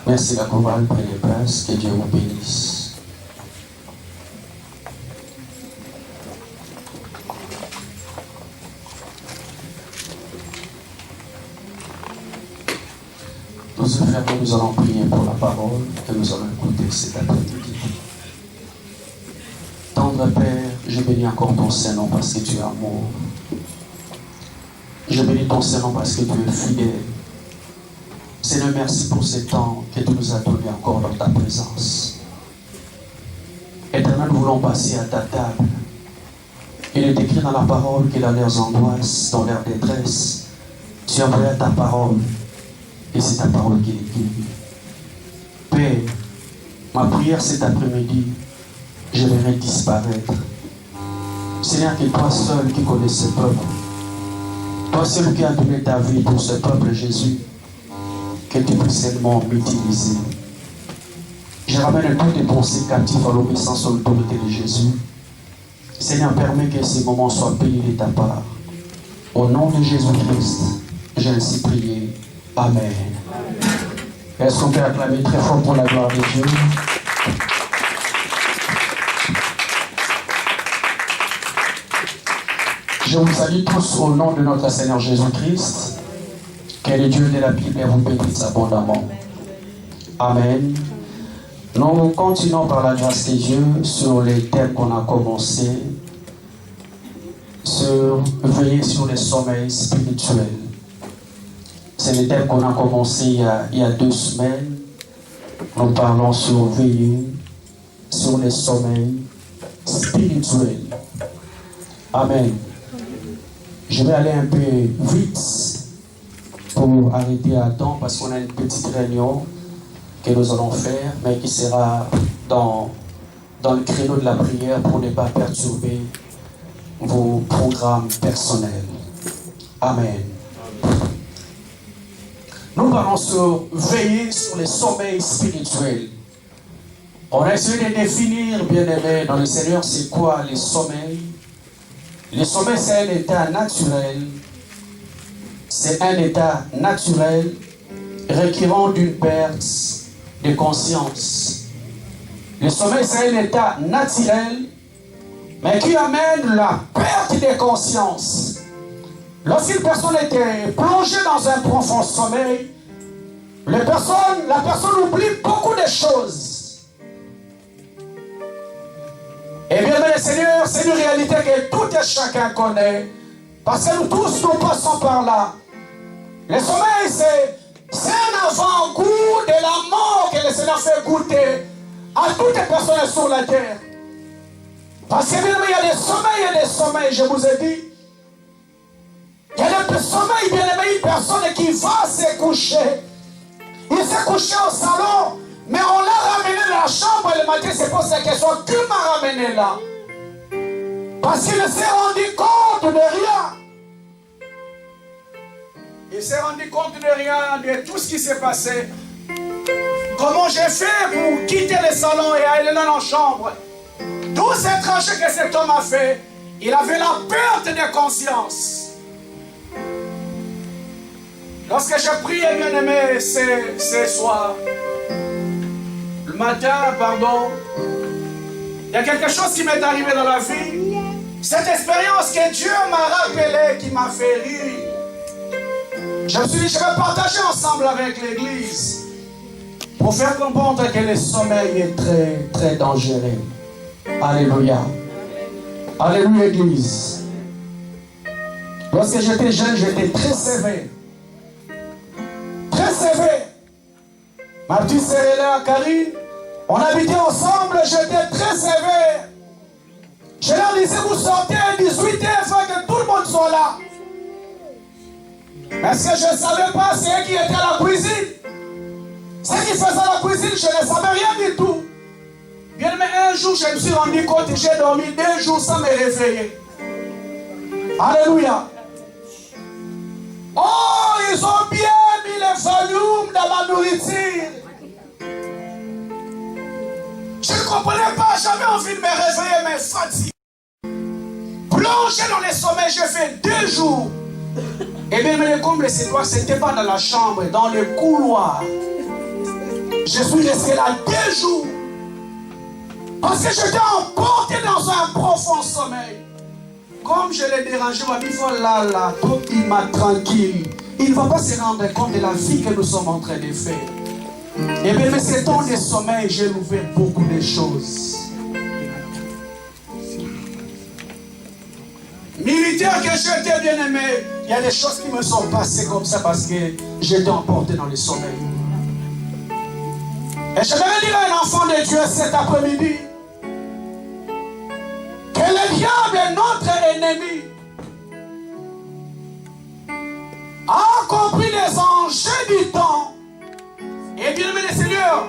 Merci la chorale, prenez place, que Dieu vous bénisse. Nous, frères, nous allons prier pour la parole que nous allons écouter cet après-midi. Tendre Père, je bénis encore ton Saint-Nom parce que tu es amour. Je bénis ton Saint-Nom parce que tu es fidèle. Seigneur, merci pour ce temps que tu nous as donné encore dans ta présence. Éternel, nous voulons passer à ta table. Il est écrit dans la parole que dans leurs angoisses, dans leur détresse, tu envoies ta parole. Et c'est ta parole qui est guérie. Père, ma prière cet après-midi, je verrai disparaître. Seigneur, que toi seul qui connais ce peuple, toi seul qui as donné ta vie pour ce peuple, Jésus, que tu puisses seulement m'utiliser. Je ramène toutes tes pensées captives à l'obéissance à l'autorité de Jésus. Seigneur, permets que ces moments soient bénis de ta part. Au nom de Jésus-Christ, j'ai ainsi prié. Amen. Est-ce qu'on peut acclamer très fort pour la gloire de Dieu? Je vous salue tous au nom de notre Seigneur Jésus-Christ. Que le Dieu de la Bible vous bénisse abondamment. Amen. Nous continuons par la grâce de Dieu sur les thèmes qu'on a commencé, sur veiller sur les sommeils spirituels. C'est le thème qu'on a commencé il y a 2 semaines. Nous parlons sur veiller sur les sommeils spirituels. Amen. Je vais aller un peu vite pour arrêter à temps parce qu'on a une petite réunion que nous allons faire, mais qui sera dans le créneau de la prière pour ne pas perturber vos programmes personnels. Amen. Nous parlons sur veiller sur les sommeils spirituels. On a essayé de définir, bien aimé, dans le Seigneur, c'est quoi les sommeils. Le sommeil, c'est un état naturel. C'est un état naturel requérant d'une perte de conscience. Le sommeil, c'est un état naturel, mais qui amène la perte de conscience. Lorsqu'une personne était plongée dans un profond sommeil, la personne oublie beaucoup de choses. Et bien, le Seigneur, c'est une réalité que tout et chacun connaît, parce que nous tous, nous passons par là. Le sommeil, c'est un avant-goût de la mort que le Seigneur fait goûter à toutes les personnes sur la terre. Parce que bien, il y a des sommeils et des sommeils, je vous ai dit. Il y a des sommeils, bien aimé, une personne qui va se coucher. Il s'est couché au salon, mais on l'a ramené dans la chambre et le matin, c'est pour cette question. Qui m'a ramené là? Parce qu'il ne s'est rendu compte de rien. Il s'est rendu compte de rien, de tout ce qui s'est passé. Comment j'ai fait pour quitter le salon et aller dans la chambre? Tous ces trajets que cet homme a fait, il avait la perte de conscience. Lorsque je priais, bien aimé, ce soir, le matin, pardon, il y a quelque chose qui m'est arrivé dans la vie. Cette expérience que Dieu m'a rappelée, qui m'a fait rire. Je me suis dit, je vais partager ensemble avec l'Église pour faire comprendre que le sommeil est très, très dangereux. Alléluia. Alléluia, Église. Lorsque j'étais jeune, j'étais très sévère. Très sévère. Ma petite sœur est là, Karine. On habitait ensemble, j'étais très sévère. Je leur disais, vous sortez à 18h, il faut que tout le monde soit là. Parce que je ne savais pas, c'est eux qui étaient à la cuisine. Ceux qui faisaient la cuisine, je ne savais rien du tout. Bien, mais un jour, je me suis rendu compte que j'ai dormi 2 jours sans me réveiller. Alléluia. Oh, ils ont bien mis les volumes dans la nourriture. Je ne comprenais pas, j'avais envie de me réveiller, mais fatigué. Plongé dans les sommeils, j'ai fait 2 jours. Et bien, mais le comble, c'est quoi? C'était pas dans la chambre, dans le couloir. Je suis resté là 2 jours. Parce que j'étais emporté dans un profond sommeil. Comme je l'ai dérangé, il faut là, tout il m'a tranquille. Il ne va pas se rendre compte de la vie que nous sommes en train de faire. Et bien, mais ces temps de sommeil, j'ai ouvert beaucoup de choses. Militaire que j'étais bien aimé, il y a des choses qui me sont passées comme ça parce que j'étais emporté dans le sommeil. Et je vais dire à un enfant de Dieu cet après-midi que le diable est notre ennemi. A compris les enjeux du temps. Et bien aimé le Seigneur,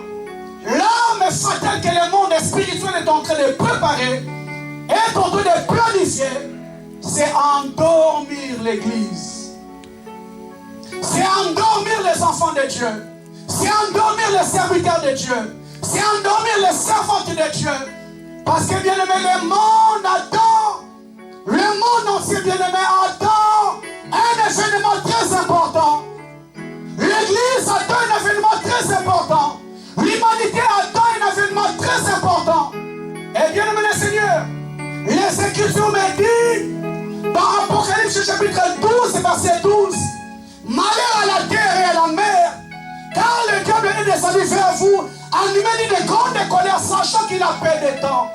l'arme fatale que le monde spirituel est en train de préparer, est en train de planifier, c'est endormir l'église. C'est endormir les enfants de Dieu. C'est endormir les serviteurs de Dieu. C'est endormir les servantes de Dieu. Parce que bien aimé, le monde attend. Le monde entier bien aimé attend un événement très important. L'église attend un événement très important. L'humanité attend un événement très important. Et bien aimé le Seigneur, les Écritures me disent dans Apocalypse chapitre 12 verset 12, malheur à la terre et à la mer, car le diable est descendu vers vous en humiliant de grande colère, sachant qu'il a peu de temps.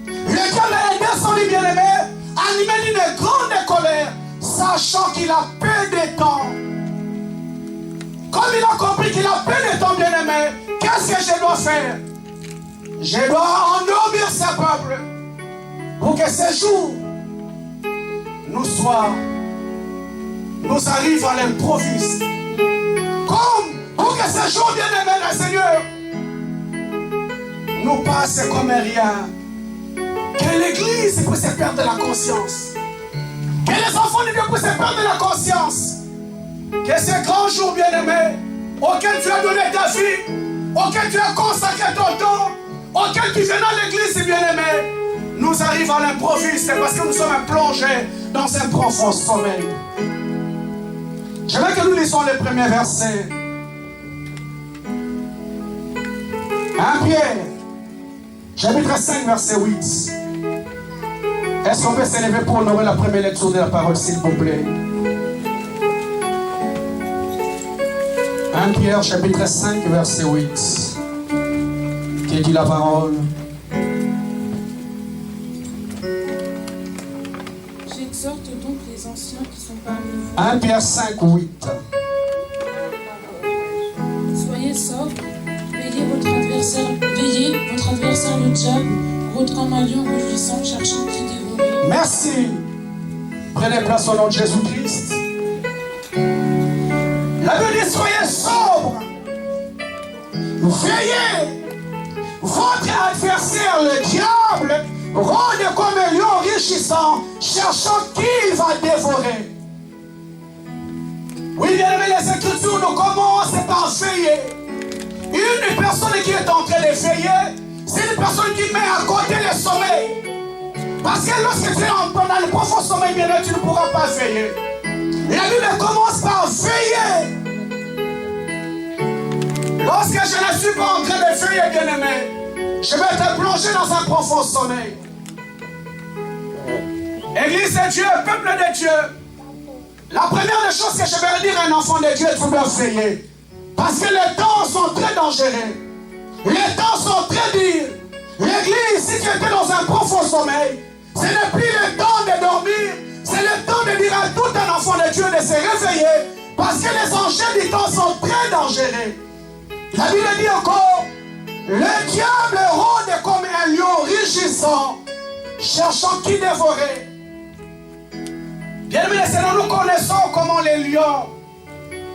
Le diable est descendu, bien aimé, en humiliant de grande colère, sachant qu'il a peu de temps. Comme il a compris qu'il a peu de temps, bien aimé, qu'est-ce que je dois faire? Je dois endormir ce peuple pour que ce jour nous arrivons à l'improviste. Comme pour que ce jour, bien aimé, le Seigneur, nous passe comme rien. Que l'église puisse perdre la conscience. Que les enfants de Dieu puissent perdre la conscience. Que ce grand jour, bien aimé, auquel tu as donné ta vie, auquel tu as consacré ton temps, auquel tu viens dans l'église, bien aimé, nous arrivons à l'improviste parce que nous sommes plongés dans un profond sommeil. Je veux que nous lisons les premiers versets. 1 Pierre, chapitre 5, verset 8. Est-ce qu'on peut s'élever pour honorer la première lecture de la parole, s'il vous plaît? 1 Pierre, chapitre 5, verset 8. Qui dit la parole? J'exhorte donc les anciens qui sont parmi vous. 1 Pierre 5, 8. Soyez sobres, veillez votre adversaire le diable, rôde comme un lion rugissant, cherchant qui dévorer. Merci. Prenez place au nom de Jésus-Christ. La Bible dit, soyez sobres. Veillez. Votre adversaire, le diable, rôde comme un lion rugissant, cherchant qui il va dévorer. Oui, bien aimé, les Écritures nous commencent par veiller. Une personne qui est en train de veiller, c'est une personne qui met à côté le sommeil. Parce que lorsque tu es dans le profond sommeil, bien aimé, tu ne pourras pas veiller. La Bible commence par veiller. Lorsque je ne suis pas en train de veiller, bien aimé, je vais te plonger dans un profond sommeil. Église de Dieu, peuple de Dieu, la première des choses que je vais dire à un enfant de Dieu, tu dois veiller. Parce que les temps sont très dangereux. Les temps sont très durs. L'église, si tu étais dans un profond sommeil, ce n'est plus le temps de dormir. C'est le temps de dire à tout un enfant de Dieu de se réveiller. Parce que les enjeux du temps sont très dangereux. La Bible dit encore, le diable rôde comme un lion rugissant, cherchant qui dévorer. Bien aimé, nous connaissons comment les lions.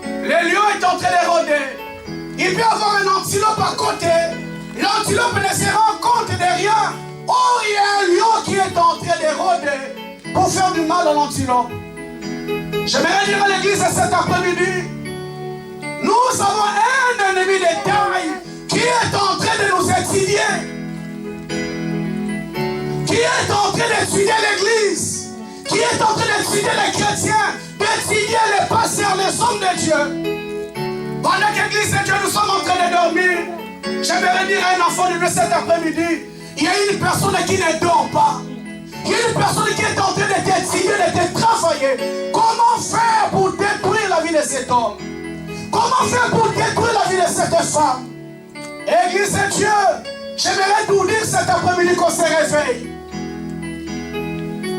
Le lion est en train de rôder. Il peut avoir un antilope à côté. L'antilope ne se rend compte de rien. Or, il y a un lion qui est en train de rôder pour faire du mal à l'antilope. J'aimerais dire à l'église cet après-midi, nous avons un ennemi de taille qui est en train de nous étudier. Qui est en train d'étudier l'église. Qui est en train d'étudier les chrétiens, d'étudier les pasteurs, les hommes de Dieu. Pendant que l'église de Dieu, nous sommes en train de dormir. voudrais dire à un enfant de Dieu cet après-midi, il y a une personne qui ne dort pas. Il y a une personne qui est en train de t'étudier, de te travailler. Comment faire pour détruire la vie de cet homme? Comment faire pour détruire la vie de cette femme? Église de Dieu, j'aimerais vous dire cet après-midi qu'on se réveille.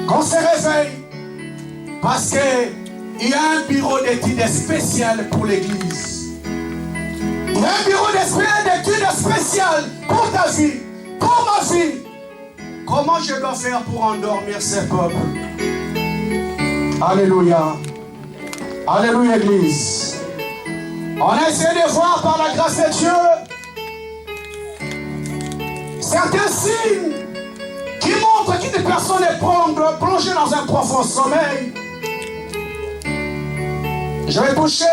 Qu'on se réveille. Parce qu'il y a un bureau d'études spécial pour l'église. Il y a un bureau d'études spécial pour ta vie, pour ma vie. Comment je dois faire pour endormir ces peuples? Alléluia. Alléluia, Église. On a essayé de voir par la grâce de Dieu certains signes qui montrent qu'une personne est plongée dans un profond sommeil. Je vais toucher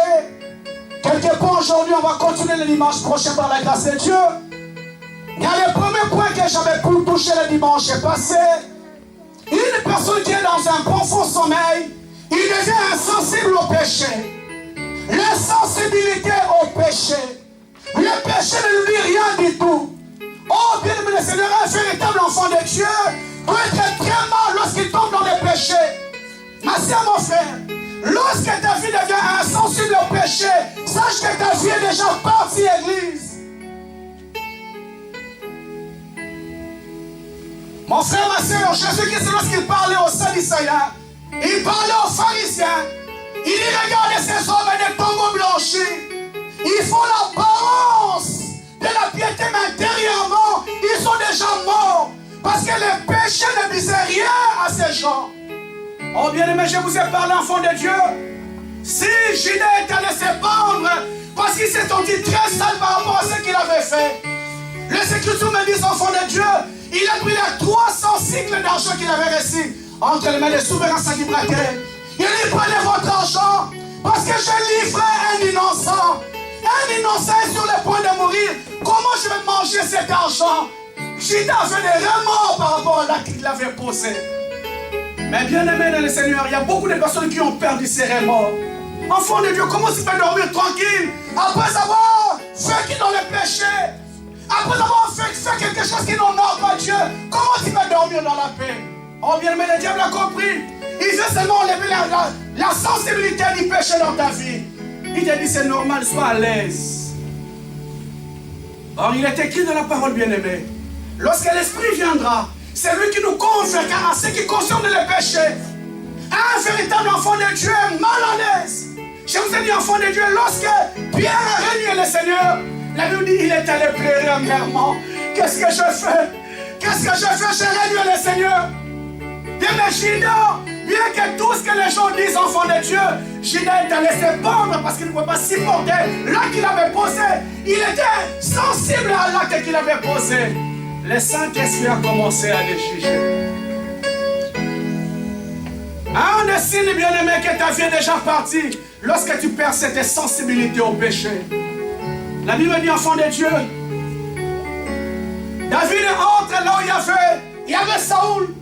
quelques points aujourd'hui. On va continuer le dimanche prochain par la grâce de Dieu. Il y a le premier point que j'avais pu toucher le dimanche passé. Une personne qui est dans un profond sommeil, il devient insensible au péché. L'insensibilité au péché. Le péché ne lui dit rien du tout. Oh, bien aimé le Seigneur, un véritable enfant de Dieu peut être très mal lorsqu'il tombe dans le péché. Ma soeur, mon frère, lorsque ta vie devient insensible au péché, sache que ta vie est déjà partie, Église. Mon frère, ma soeur, Jésus-Christ, lorsqu'il parlait aux Sadducéens, il parlait aux pharisiens. Il dit, regardez ces hommes des tombeaux blanchis. Ils font l'apparence de la piété, mais intérieurement, ils sont déjà morts. Parce que le péché ne disait rien à ces gens. Oh bien-aimé, je vous ai parlé, enfant de Dieu. Si Judas est allé se pendre, parce qu'il s'est senti très sale par rapport à ce qu'il avait fait. Les Écritures me disent, enfant de Dieu, il a pris les 300 cycles d'argent qu'il avait reçus entre les mains des souverains sacrificateurs. Il dit, prenez votre argent, parce que je livrais un innocent. Un innocent est sur le point de mourir. Comment je vais manger cet argent? Judas avait des remords par rapport à l'acte qu'il avait posé. Mais bien aimé dans le Seigneur, il y a beaucoup de personnes qui ont perdu ces remords. Enfant de Dieu, comment tu peux dormir tranquille après avoir vécu dans le péché? Après avoir fait quelque chose qui n'honore pas Dieu, comment tu peux dormir dans la paix? Oh bien aimé, le diable a compris. Il veut seulement enlever la sensibilité du péché dans ta vie. Il te dit c'est normal, sois à l'aise. Or il est écrit dans la parole bien-aimée, lorsque l'Esprit viendra, c'est lui qui nous convaincra à ce qui concerne le péché. Un véritable enfant de Dieu est mal à l'aise. Je vous ai dit, enfant de Dieu, lorsque Pierre a régné le Seigneur, la Bible dit il est allé pleurer amèrement. Qu'est-ce que je fais? Qu'est-ce que je fais? J'ai régné le Seigneur. Bien mais Judas, bien que tout ce que les gens disent, enfant de Dieu, Judas est allé se pendre parce qu'il ne pouvait pas supporter l'acte qu'il avait posé. Il était sensible à l'acte qu'il avait posé. Le Saint-Esprit a commencé à les juger. Un des signes bien-aimé que ta vie est déjà partie lorsque tu perds cette sensibilité au péché. La Bible dit, enfant de Dieu, David entre là où il y avait Saoul.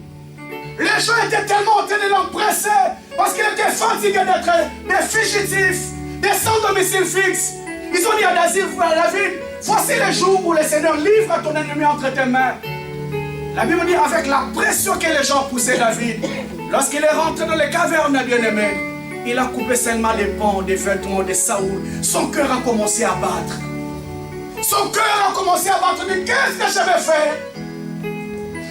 Les gens étaient tellement en train de l'empresser parce qu'il était fatigué d'être des fugitifs, des sans domicile fixe. Ils ont dit à David, voici le jour où le Seigneur livre ton ennemi entre tes mains. La Bible dit, avec la pression que les gens poussaient David, lorsqu'il est rentré dans les cavernes, bien-aimé, il a coupé seulement les pans des vêtements de Saoul. Son cœur a commencé à battre. Son cœur a commencé à battre. Mais qu'est-ce que je vais faire?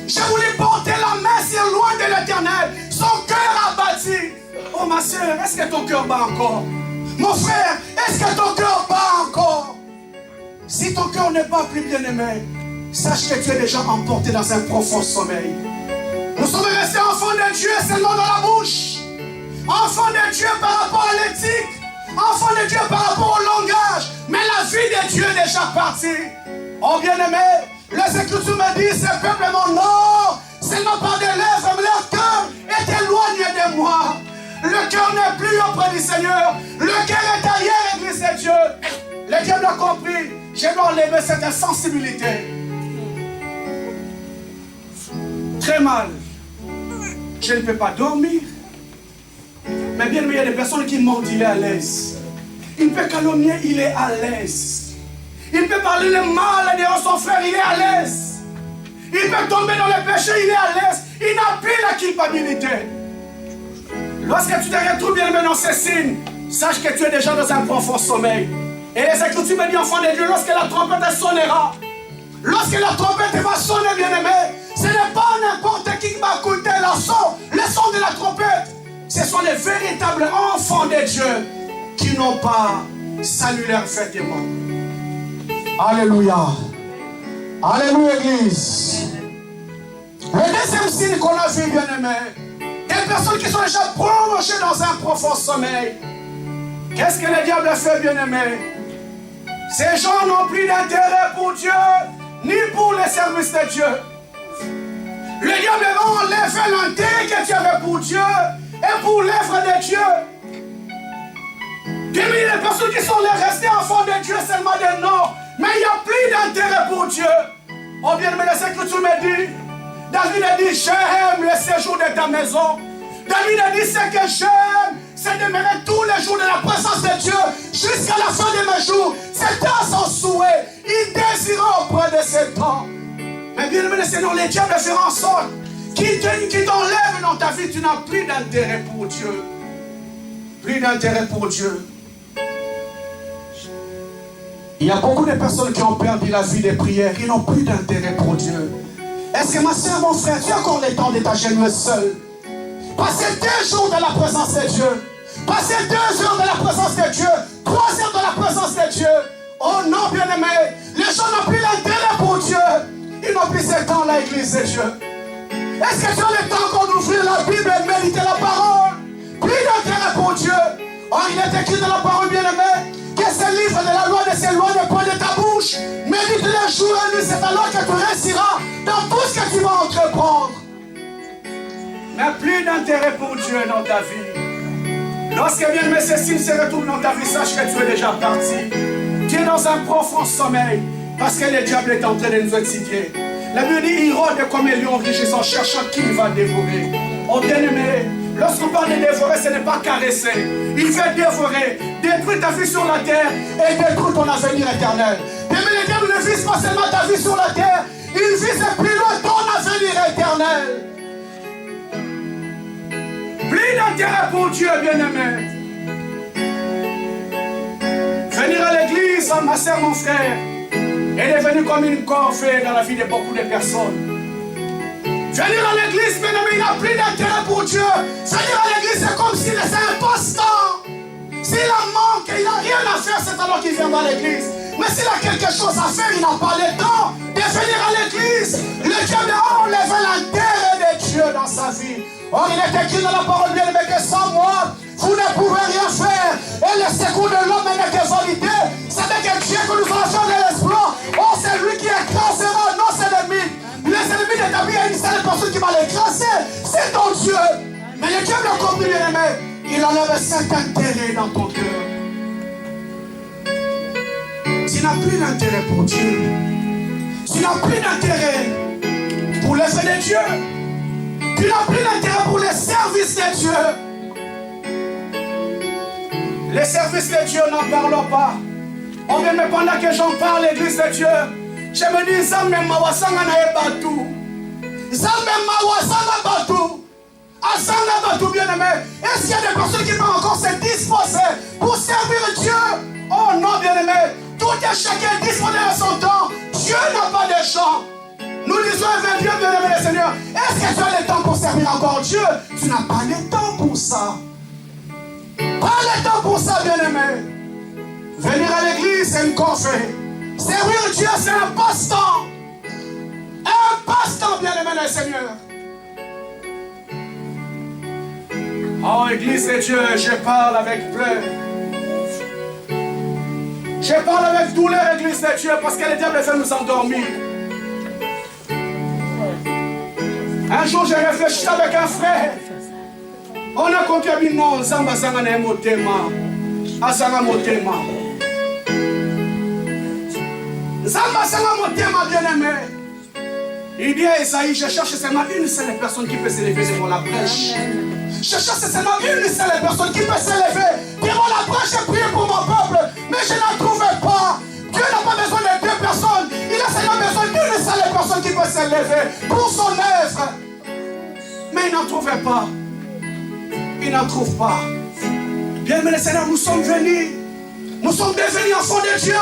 Je voulais porter la main si loin de l'Éternel. Son cœur a battu. Oh ma soeur, est-ce que ton cœur bat encore? Mon frère, est-ce que ton cœur bat encore? Si ton cœur n'est pas plus bien-aimé, sache que tu es déjà emporté dans un profond sommeil. Nous sommes restés enfants de Dieu seulement dans la bouche. Enfants de Dieu par rapport à l'éthique. Enfants de Dieu par rapport au langage. Mais la vie de Dieu est déjà partie. Oh bien-aimé, les Écritures me disent, ce peuple est mon nom, seulement par des lèvres, mais leur cœur est éloigné de moi. Le cœur n'est plus auprès du Seigneur. Le cœur est ailleurs, Église de Dieu. Le diable a compris. Je dois enlever cette insensibilité. Très mal. Je ne peux pas dormir. Mais bien, il y a des personnes qui mentent, il est à l'aise. Il peut calomnier, il est à l'aise. Il peut peut parler le mal derrière son frère, il est à l'aise. Il peut tomber dans le péché, il est à l'aise. Il n'a plus la culpabilité. Lorsque tu te retrouves bien dans ces signes, sache que tu es déjà dans un profond sommeil. Et les Écritures me disent, enfant de Dieu, lorsque la trompette sonnera, lorsque la trompette va sonner, bien-aimé, ce n'est pas n'importe qui va écouter le son de la trompette. Ce sont les véritables enfants de Dieu qui n'ont pas salué leur effectivement. Alléluia. Alléluia, Église. Le deuxième signe qu'on a vu, bien-aimé, des personnes qui sont déjà plongées dans un profond sommeil. Qu'est-ce que le diable fait, bien-aimé? Ces gens n'ont plus d'intérêt pour Dieu, ni pour les services de Dieu. Le diable va enlever l'intérêt que tu avais pour Dieu et pour l'œuvre de Dieu. Les personnes qui sont restées enfants de Dieu seulement des noms, mais il n'y a plus d'intérêt pour Dieu. Oh bien, mais les Écritures me disent, David a dit, j'aime le séjour de ta maison. David a dit, ce que j'aime, c'est demeurer tous les jours de la présence de Dieu jusqu'à la fin de mes jours. C'était son souhait. Il désirait auprès de ses temps. Mais bien aimé, Seigneur, les diables fera en sorte qu'il t'enlève dans ta vie. Tu n'as plus d'intérêt pour Dieu. Plus d'intérêt pour Dieu. Il y a beaucoup de personnes qui ont perdu la vie des prières. Ils n'ont plus d'intérêt pour Dieu. Est-ce que ma soeur, mon frère, tu as encore le temps de t'agenouiller seul? Passer 2 jours dans la présence de Dieu. Passer 2 heures dans la présence de Dieu. 3 heures dans la présence de Dieu. Oh non, bien-aimé. Les gens n'ont plus l'intérêt pour Dieu. Ils n'ont plus ce temps là, l'église de Dieu. Est-ce que tu as le temps qu'on ouvre la Bible et méditer la parole? Plus d'intérêt pour Dieu. Or, il est écrit dans la parole, bien-aimé, que ce livre de la loi ne s'éloigne point de ta bouche. Médite-le jour et nuit, c'est alors que tu réussiras dans tout ce que tu vas entreprendre. Mais plus d'intérêt pour Dieu dans ta vie. Lorsque bien-aimé, ces signes se retournent dans ta vie, sache que tu es déjà parti. Tu es dans un profond sommeil, parce que le diable est en train de nous exciter. La Bible dit, il rôde comme un lion rugissant, cherchant qui il va dévorer. Oh bien-aimé, lorsqu'on parle de dévorer, ce n'est pas caresser. Il veut dévorer, détruire ta vie sur la terre et détruire ton avenir éternel. Bien-aimé, le diable ne vise pas seulement ta vie sur la terre, il vise plus loin ton avenir éternel. Plus d'intérêt pour Dieu, bien-aimé. Venir à l'église, ma soeur, mon frère, est devenu comme une corvée dans la vie de beaucoup de personnes. Venir à l'église, bien-aimé, il n'a plus d'intérêt pour Dieu. Venir à l'église, c'est comme s'il était un passe-temps. S'il a manque, il n'a rien à faire, c'est alors qu'il vient dans l'église. Mais s'il a quelque chose à faire, il n'a pas le temps de venir à l'église. Le diable a enlevé l'intérêt de Dieu dans sa vie. Or, il est écrit dans la parole bien-aimée que sans moi, vous ne pouvez rien faire. Et le secours de l'homme n'est que vanité. C'est avec Dieu que nous allons faire de l'espoir. Oh, c'est lui qui écrasera nos ennemis. Les ennemis de ta vie, il y a une seule personne qui va l'écraser. C'est ton Dieu. Mais le diable a compris, bien-aimé. Il enlève cet intérêt dans ton cœur. Tu n'as plus d'intérêt pour Dieu. Tu n'as plus d'intérêt pour l'œuvre de Dieu. Tu n'as plus d'intérêt pour les services de Dieu. Les services de Dieu, n'en parlons pas. On vient me pendant que j'en parle, l'église de Dieu. Je me dis, Zame Mawasanga na Ebatu. Zame Mawasanga Batu. Asanga Batu, bien-aimé. Est-ce qu'il y a des personnes qui vont encore se disposer pour servir Dieu? Oh non, bien-aimé. Tout est chacun disposé à son temps. Dieu n'a pas de champ. Nous disons avec Dieu, bien-aimé le Seigneur, est-ce que tu as le temps pour servir encore Dieu? Tu n'as pas le temps pour ça. Pas le temps pour ça, bien-aimé. Venir à l'église, c'est une corvée. Servir Dieu, c'est un passe-temps. Un passe-temps, bien-aimé le Seigneur. Oh, église de Dieu, je parle avec pleurs. Je parle avec douleur, église de Dieu, parce que le diable veut nous endormir. Un jour, j'ai réfléchi avec un frère. On a compris à non, Zamba Zanga na motema. Azanga motema. Zamba Zanga motema, bien-aimé. Il dit à Esaïe, je cherche seulement une seule personne qui peut s'élever devant la brèche. Je cherche seulement une seule personne qui peut s'élever devant la brèche et prier pour mon peuple. Mais je n'en trouvais pas. Dieu n'a pas besoin de 2 s'élever pour son œuvre. Mais il n'en trouvait pas. Il n'en trouve pas. Bien, mais Seigneur, nous sommes venus. Nous sommes devenus enfants de Dieu,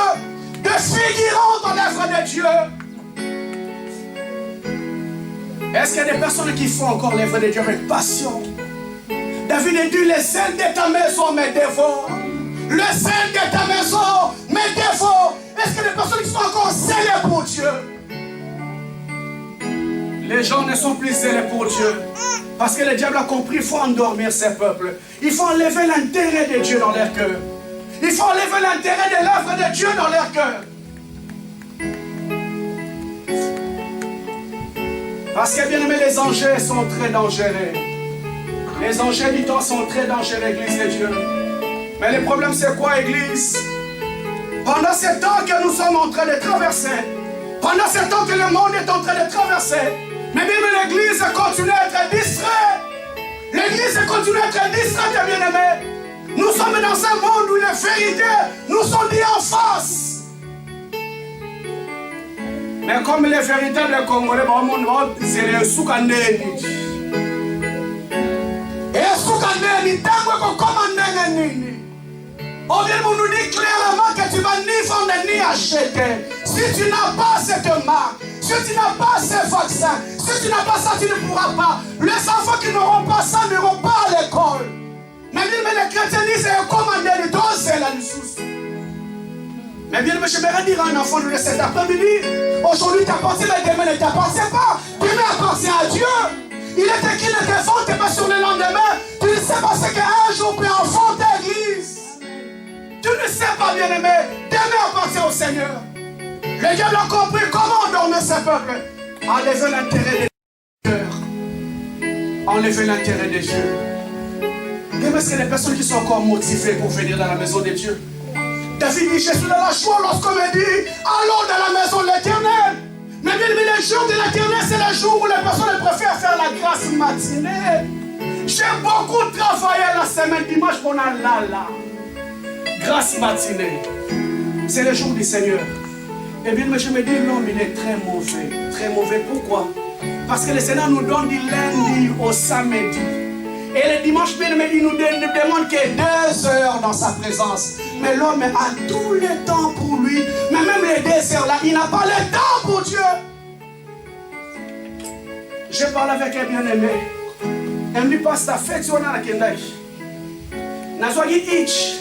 de figurants dans l'œuvre de Dieu. Est-ce qu'il y a des personnes qui font encore l'œuvre de Dieu avec passion? David a dit, les ailes de ta maison me dévorent. Le sel de ta maison me dévore. Est-ce qu'il y a des personnes qui sont encore zélées pour Dieu? Les gens ne sont plus zélés pour Dieu. Parce que le diable a compris, il faut endormir ces peuples. Il faut enlever l'intérêt de Dieu dans leur cœur. Il faut enlever l'intérêt de l'œuvre de Dieu dans leur cœur. Parce que bien aimé, les enjeux sont très dangereux. Les enjeux du temps sont très dangereux, Église de Dieu. Mais le problème c'est quoi, Église? Pendant ce temps que nous sommes en train de traverser, pendant ce temps que le monde est en train de traverser, mais même l'Église continue à être distraite. L'Église continue à être distraite, bien aimé. Nous sommes dans un monde où les vérités nous sont dites en face. Mais comme les véritables Congolais, c'est les Soukandeni. Et Soukandeni, tant que commandez. On vient nous dire clairement que tu vas ni vendre ni acheter. Si tu n'as pas cette marque, si tu n'as pas ce vaccin, si tu n'as pas ça, tu ne pourras pas. Les enfants qui n'auront pas ça n'iront pas à l'école. Mais les chrétiens disent commandez les doses et la ressource. Mais bien, j'aimerais dire à un enfant de cet après-midi, aujourd'hui t'appartient, mais demain ne t'appartient pas. Demain appartient à Dieu. Il est écrit le défend, t'es pas sur le lendemain. Tu ne sais pas ce qu'un jour peut enfanter l'église. Tu ne sais pas, bien-aimé, demain appartient au Seigneur. Le diable a compris comment endormir ce peuple. Enlever l'intérêt des cœurs. Enlever l'intérêt des Dieu. Mais est-ce qu'il y a des personnes qui sont encore motivées pour venir dans la maison de Dieu? David dit, je suis dans la joie lorsqu'on me dit, allons dans la maison de l'Éternel. Mais bien, le jour de l'Éternel, c'est le jour où les personnes préfèrent faire la grâce matinée. J'ai beaucoup travaillé la semaine, dimanche, on a là. Grâce matinée. C'est le jour du Seigneur. Et bien, je me dis, l'homme, il est très mauvais. Très mauvais. Pourquoi? Parce que le Seigneur nous donne du lundi au samedi. Et le dimanche, bien, il nous demande que 2 heures dans sa présence. Mais l'homme a tout le temps pour lui. Mais même les 2 heures là, il n'a pas le temps pour Dieu. Je parle avec un bien-aimé. Elle me dit, pasteur, faites on a la kendai. Nazwagi itch.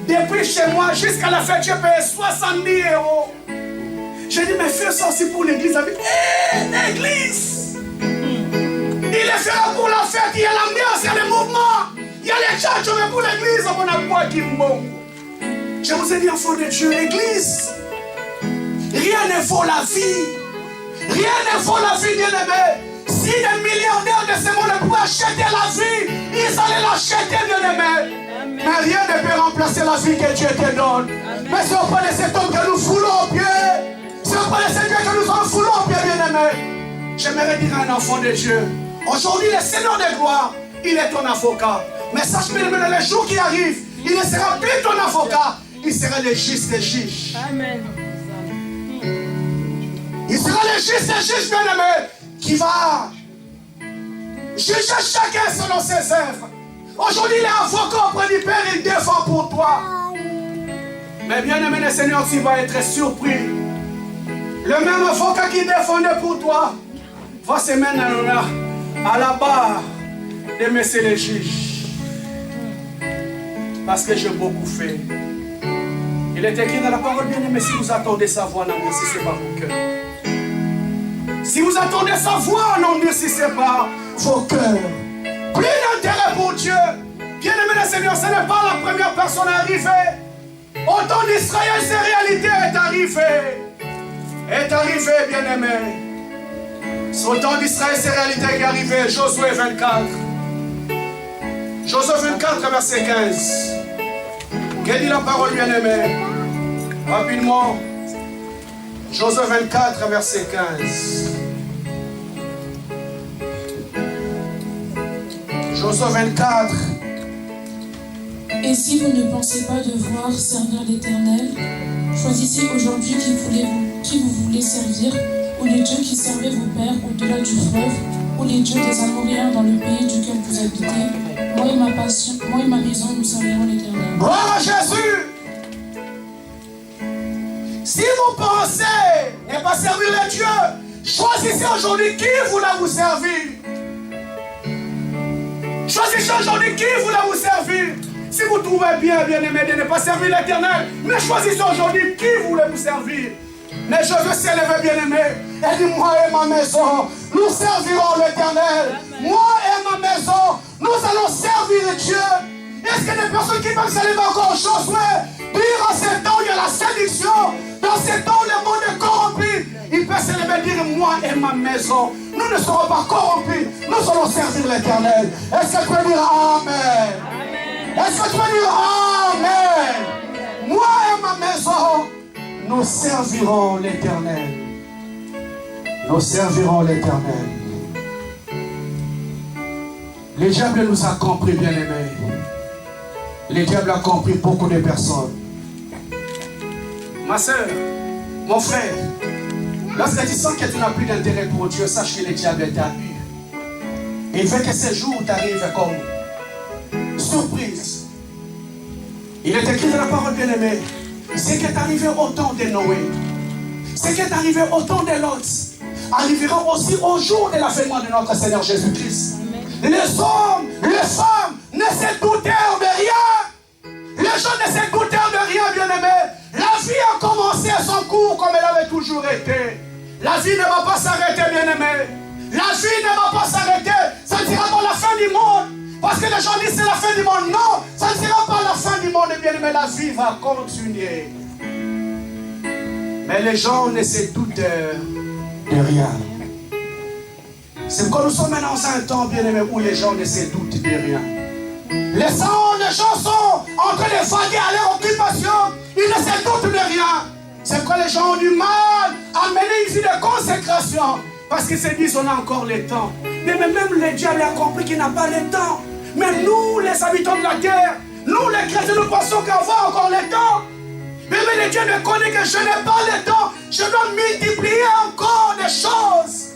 Depuis chez moi jusqu'à la fête, je paye 70 €. J'ai dit, mais fais ça aussi pour l'église. L'église! Il le fera pour la fête, il y a l'ambiance, il y a le mouvement, il y a les church, mais pour l'église, on a quoi qui m'ont. Je vous ai dit, enfants de Dieu, l'église, rien ne vaut la vie. Rien ne vaut la vie, bien-aimé. Si les milliardaires de ce monde pouvaient acheter la vie, ils allaient l'acheter, bien-aimé. Mais rien ne peut remplacer la vie que Dieu te donne. Mais c'est auprès de cet homme que nous foulons au pied. C'est auprès de cet Dieu que nous en foulons au pied, bien-aimé. J'aimerais dire à un enfant de Dieu, aujourd'hui, le Seigneur de gloire, il est ton avocat. Mais sache bien, le jour qui arrive, il ne sera plus ton avocat, il sera le juste des juges. Amen. Il sera le juste des juges, bien-aimé, qui va juger chacun selon ses œuvres. Aujourd'hui, il est avocat auprès du Père, il défend pour toi. Mais bien-aimé, le Seigneur, tu vas être surpris. Le même avocat qui défendait pour toi va se mettre à la barre de messieurs les juges. Parce que j'ai beaucoup fait. Il est écrit dans la parole, bien aimé, si vous attendez sa voix, n'endurcissez pas vos cœurs. Si vous attendez sa voix, n'endurcissez pas vos cœurs. Plus d'intérêt pour Dieu. Bien aimé le Seigneur, ce n'est pas la première personne arrivée. Au temps d'Israël, cette réalité est arrivée. Est arrivée, bien aimé. Au temps d'Israël, cette réalité est arrivée. Josué 24. Josué 24, verset 15. Quelle dit la parole, bien aimé? Rapidement. Josué 24, verset 15. Josué 24. Et si vous ne pensez pas devoir servir l'Éternel, choisissez aujourd'hui qui vous voulez servir, ou les dieux qui servaient vos pères au-delà du fleuve, ou les dieux des Amoréens dans le pays duquel vous habitez, moi et ma maison, nous servirons l'Éternel. Gloire à Jésus. Si vous pensez ne pas servir les dieux, choisissez aujourd'hui qui voulait vous servir. Choisissez aujourd'hui qui voulait vous servir. Si vous trouvez bien aimé de ne pas servir l'Éternel, mais choisissez aujourd'hui qui voulait vous servir. Mais je veux s'élever bien aimé. Et dit, moi et ma maison, nous servirons l'Éternel. Moi et ma maison, nous allons servir Dieu. Est-ce que des personnes qui peuvent s'élever encore aux choses, dire en ces temps, il y a la séduction. Dans ces temps, le monde est corrompu. Il peut s'élever et dire, moi et ma maison, nous ne serons pas corrompus. Nous allons servir l'Éternel. Est-ce que tu peux dire Amen? Est-ce que tu peux dire Amen? Moi et ma maison, nous servirons l'Éternel. Nous servirons l'Éternel. Le diable nous a compris, bien-aimés. Le diable a compris beaucoup de personnes. Ma soeur, mon frère, lorsque tu sens que tu n'as plus d'intérêt pour Dieu, sache que le diable t'a eu. Il veut que ce jour t'arrive comme surprise. Il est écrit dans la parole, bien-aimée, ce qui est arrivé au temps de Noé, ce qui est arrivé au temps de Lot, arrivera aussi au jour de l'avènement de notre Seigneur Jésus-Christ. Les hommes, les femmes ne se doutèrent de rien. Les gens ne se doutèrent de rien, bien-aimés. La vie a commencé son cours comme elle avait toujours été. La vie ne va pas s'arrêter, bien-aimés. La vie ne va pas s'arrêter. Ça ne sera pas la fin du monde. Parce que les gens disent c'est la fin du monde. Non, ça ne sera pas la fin du monde, bien-aimés. La vie va continuer. Mais les gens ne se doutent de rien. C'est pourquoi nous sommes maintenant dans un temps, bien-aimés, où les gens ne se doutent de rien. Les gens sont en train de vaguer à leur occupation. Ils ne se doutent de rien. C'est pourquoi les gens ont du mal à mener une vie de consécration. Parce qu'ils se disent on a encore le temps. Mais même le diable a compris qu'il n'a pas le temps. Mais nous, les habitants de la terre, nous les chrétiens, nous pensons qu'avoir encore le temps. Mais le Dieu ne connaît que je n'ai pas le temps. Je dois multiplier encore des choses.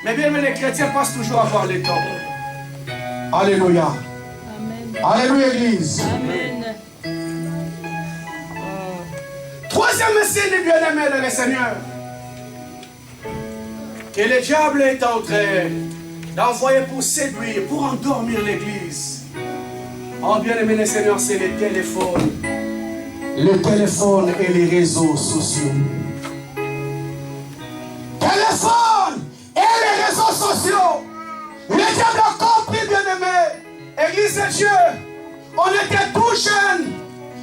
Mais bien, les chrétiens pensent toujours avoir le temps. Alléluia. Amen. Alléluia, Église. Amen. Troisième signe, bien-aimé de le Seigneur, que le diable est en train d'envoyer pour séduire, pour endormir l'Église. Oh, bien-aimé le Seigneur, c'est le téléphone. Le téléphone et les réseaux sociaux. Téléphone et les réseaux sociaux. Le diable a compris, bien-aimé. Église de Dieu, on était tout jeunes.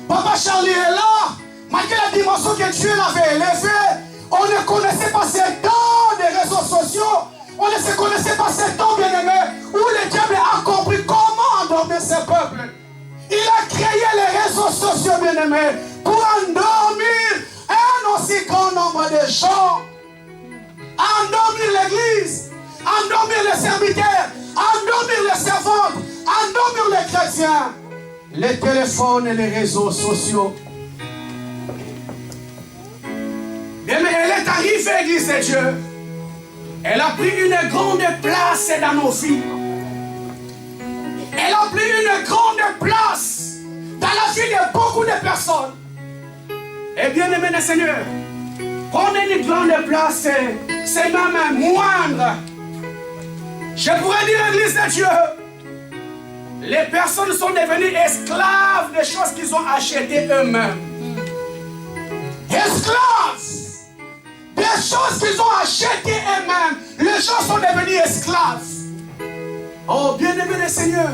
Papa Charlie est là. Malgré la dimension que Dieu l'avait élevée, on ne connaissait pas ces temps des réseaux sociaux. On ne se connaissait pas ces temps, bien-aimé, où le diable a compris comment endormir ses peuples. Il a créé les réseaux sociaux, bien-aimé, pour endormir un aussi grand nombre de gens. Endormir l'église, endormir les serviteurs, endormir les servantes, endormir les chrétiens. Les téléphones et les réseaux sociaux. Bien, mais elle est arrivée, Église de Dieu. Elle a pris une grande place dans nos vies. Elle a pris une grande place dans la vie de beaucoup de personnes. Et bien aimé le Seigneur, prendre une grande place, c'est même moindre. Je pourrais dire, Église de Dieu, les personnes sont devenues esclaves des choses qu'ils ont achetées eux-mêmes. Esclaves des choses qu'ils ont achetées eux-mêmes. Les gens sont devenus esclaves. Oh, bien-aimé le Seigneur,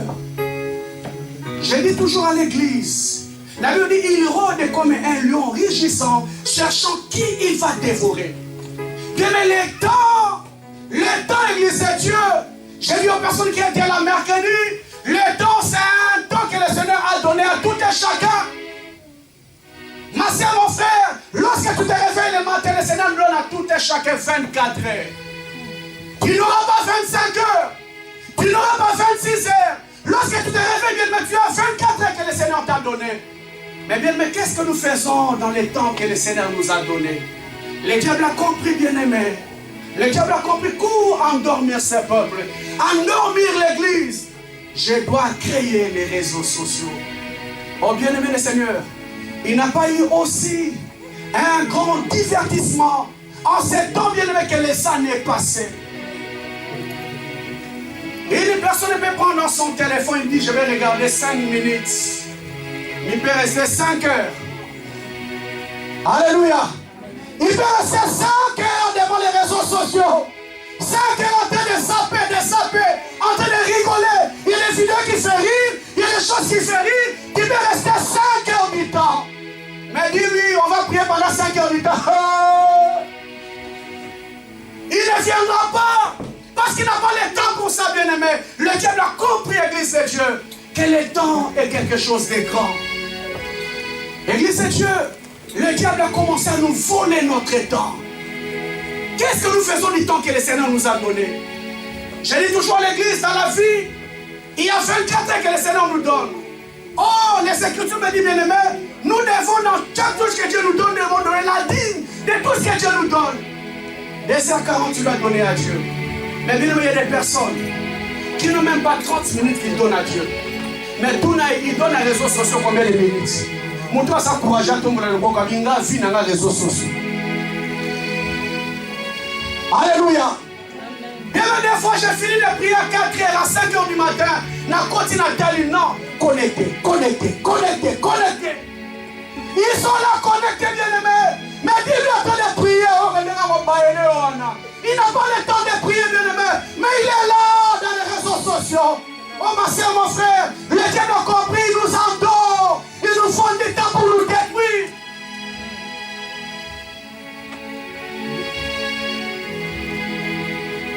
je dis toujours à l'église, la Bible dit, il rôde comme un lion rugissant, cherchant qui il va dévorer. Bien, mais le temps, Église de Dieu, j'ai dit aux personnes qui étaient là mercredi, le temps, c'est un temps que le Seigneur a donné à tout et chacun. Ma soeur, mon frère, lorsque tu te réveilles le matin, le Seigneur nous donne à tout et chacun 24 heures. Tu n'auras pas 25 heures. Tu n'auras pas 26 heures. Lorsque tu te réveilles, bien, mais tu as 24 heures que le Seigneur t'a donné. Mais bien, mais qu'est-ce que nous faisons dans les temps que le Seigneur nous a donné? Le diable a compris, bien-aimé. Le diable a compris pour endormir ce peuple, endormir l'église. Je dois créer les réseaux sociaux. Oh bien-aimé le Seigneur, il n'a pas eu aussi un grand divertissement en ce temps, bien-aimé, que les années passées. Et une personne peut prendre son téléphone et dit je vais regarder 5 minutes. Il peut rester 5 heures. Alléluia. Il peut rester 5 heures devant les réseaux sociaux. 5 heures en train de zapper, en train de rigoler. Il y a des vidéos qui font rire, il y a des choses qui font rire. Il peut rester 5 heures du temps. Mais dis-lui, on va prier pendant 5 heures du temps. Il ne viendra pas. Parce qu'il n'a pas le temps pour ça, bien-aimé. Le diable a compris, Église de Dieu, que le temps est quelque chose de grand. Église de Dieu, le diable a commencé à nous voler notre temps. Qu'est-ce que nous faisons du temps que le Seigneur nous a donné? Je dis toujours à l'église, dans la vie, il y a 24 ans que le Seigneur nous donne. Oh, les Écritures me disent, bien-aimé, nous devons, dans chaque chose que Dieu nous donne, nous devons donner la dîme de tout ce que Dieu nous donne. 2h40, tu dois donner à Dieu. Mais bien, il y a des personnes qui n'ont même pas 30 minutes qu'ils donnent à Dieu. Mais tout ils donnent les réseaux sociaux combien de minutes? Mon toi, ça encourage à tout le monde à vie dans les réseaux sociaux. Alléluia. Et même des fois, j'ai fini de prier à 4h, à 5h du matin. Na continue à dire non. Connecté. Ils sont là connectés, bien-aimés. Mais dis-lui en train de prier. Il n'a pas le temps de prier, bien-aimé. Mais il est là dans les réseaux sociaux. Oh ma soeur, mon frère, le diable a compris, il nous endort. Il nous faut du temps pour nous détruire.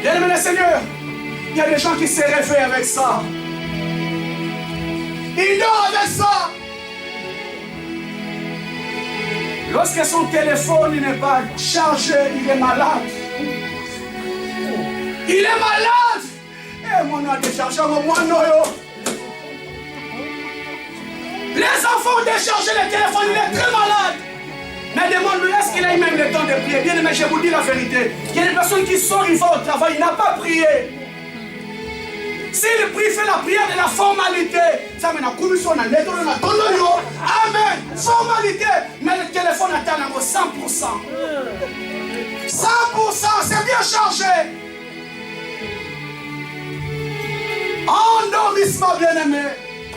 Bien-aimé le Seigneur, il y a des gens qui se réveillent avec ça. Ils dorment avec ça. Lorsque son téléphone n'est pas chargé, il est malade. Il est malade. Et mon a déchargé mon noyau. Les enfants ont déchargé le téléphone, il est très malade. Mais demande-lui, est-ce qu'il a eu même le temps de prier? Bien aimé, je vous dis la vérité. Il y a des personnes qui sortent, ils vont au travail, il n'a pas prié. S'il prie, fait la prière de la formalité. Ça mène à commission, on a net, on a tonneau. Amen. Formalité. Mais le téléphone atteint à 100%. 100%, c'est bien chargé. Endormissement, bien-aimé.